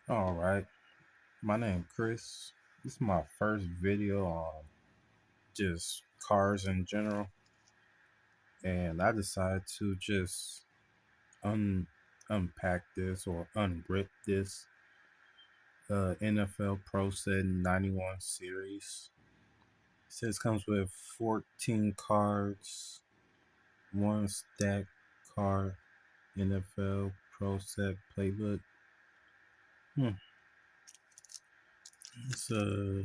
All right, my name Chris. This is my first video on just cars in general, and I decided to just unpack this or unrip this NFL Pro Set 91 series. It says comes with 14 cards, one stack card, NFL Pro Set playbook. Hmm. It's yeah,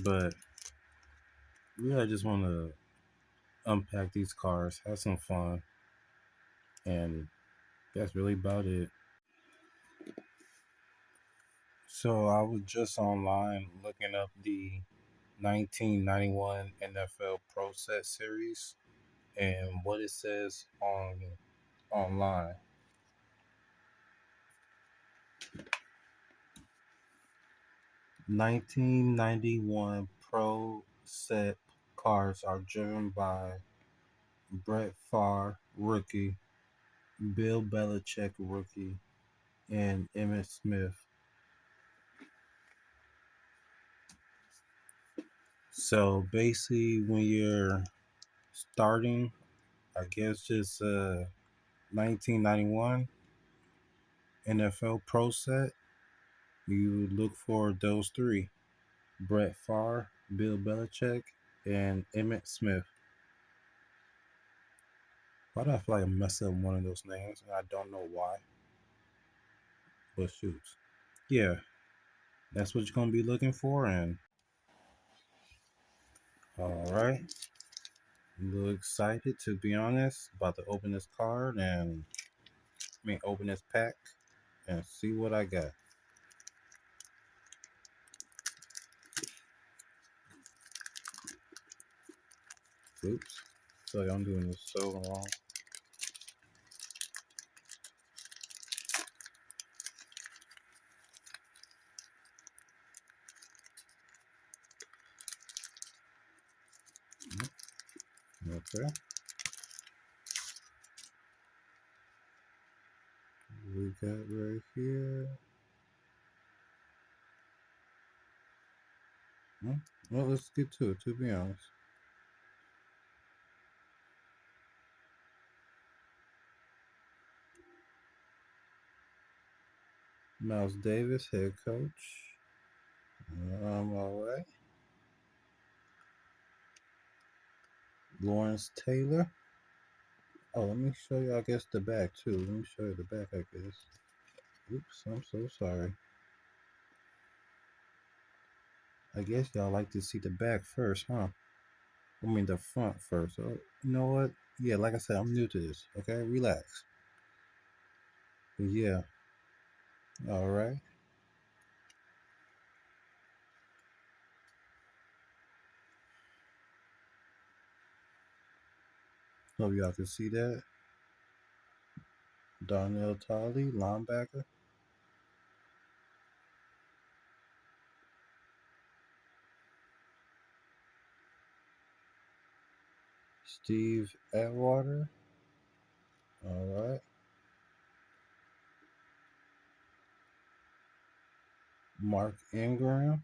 but yeah, I just want to unpack these cars, have some fun, and that's really about it. So I was just online looking up the 1991 NFL Pro Set Series and what it says on online. 1991 Pro Set cars are driven by Brett Favre, rookie, Bill Belichick, rookie, and Emmitt Smith. So basically, when you're starting, I guess just 1991 NFL Pro Set, you would look for those three: Brett Favre, Bill Belichick, and Emmitt Smith. Why do I feel like I messed up one of those names? And I don't know why. But shoots. Yeah, that's what you're gonna be looking for. And all right, I'm a little excited to be honest about to open this card and open this pack and see what I got. Oops. Sorry, I'm doing this so wrong. Okay. We got right here. Well, let's get to it, to be honest. Miles Davis, head coach. All right. Lawrence Taylor. Oh, let me show you, I guess, the back, too. Let me show you the back, I guess. Oops, I'm so sorry. I guess y'all like to see the back first, huh? I mean, the front first. Oh, you know what? Yeah, like I said, I'm new to this. Okay, relax. But yeah, all right. Hope y'all can see that. Darnell Talley, linebacker. Steve Atwater. All right. Mark Ingram.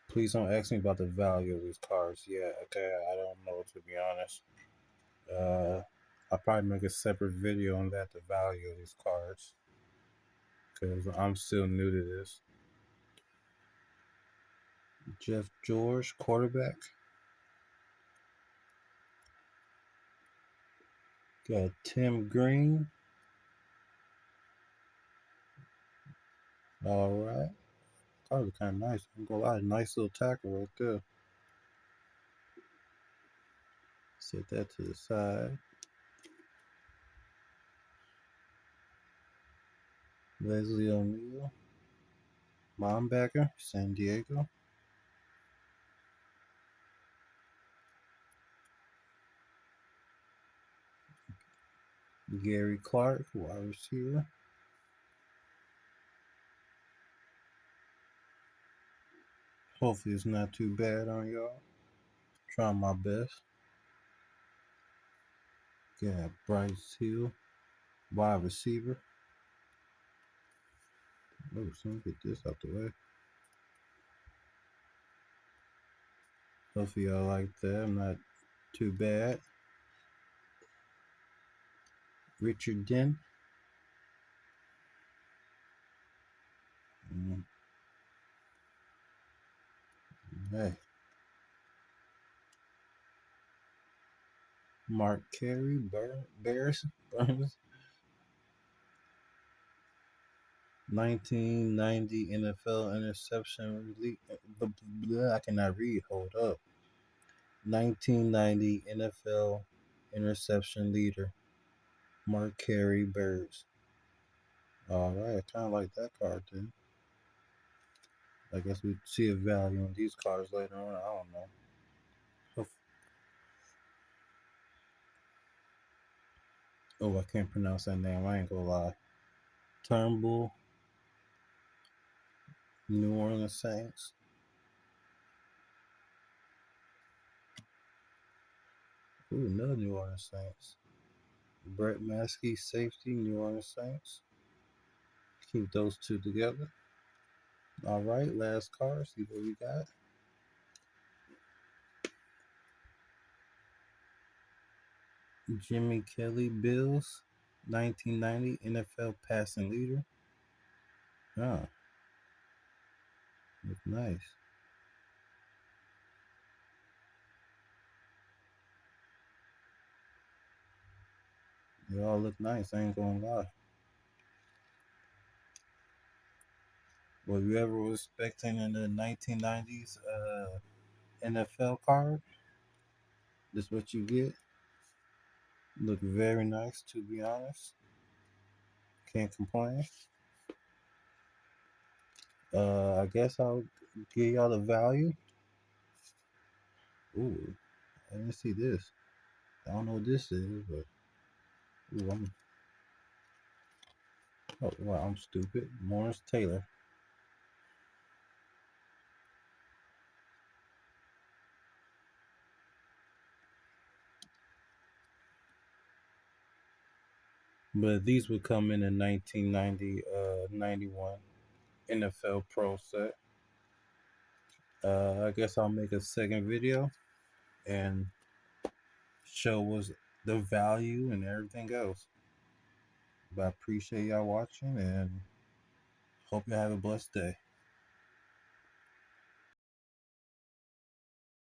Please don't ask me about the value of these cars yet. Okay, I don't know, to be honest. Uh, I'll probably make a separate video on that, the value of these cars, because I'm still new to this. Jeff George, quarterback. Got Tim Green. All right. Cars are kind of nice. I'm gonna lie, nice little tackle right there. Set that to the side. Leslie O'Neal, linebacker, San Diego. Gary Clark, wide receiver. Hopefully it's not too bad on y'all. Trying my best. Got Bryce Hill, wide receiver. Oh, so get this out the way. Hopefully y'all like that. I'm not too bad. Richard Dent. Hey. Mark Carey, Bears, Burns. 1990 NFL interception I cannot read. Hold up. 1990 NFL interception leader, Mark Carey, Bears. All right, I kind of like that card too. I guess we see a value in these cards later on. I don't know. Oh, I can't pronounce that name. I ain't gonna lie. Turnbull, New Orleans Saints. Ooh, another New Orleans Saints. Brett Maskey, safety, New Orleans Saints. Keep those two together. All right, last card. See what we got. Jimmy Kelly, Bills, 1990 NFL passing leader. Oh, look nice. They all look nice. I ain't gonna lie. Were you ever expecting in the 1990s NFL card? This what you get. Look very nice, to be honest. Can't complain. I guess I'll give y'all the value. Ooh, I didn't see this. I don't know what this is, but ooh, I'm stupid. Morris Taylor. But these would come in a 1990, 91 NFL Pro set. I guess I'll make a second video and show us the value and everything else. But I appreciate y'all watching and hope you have a blessed day.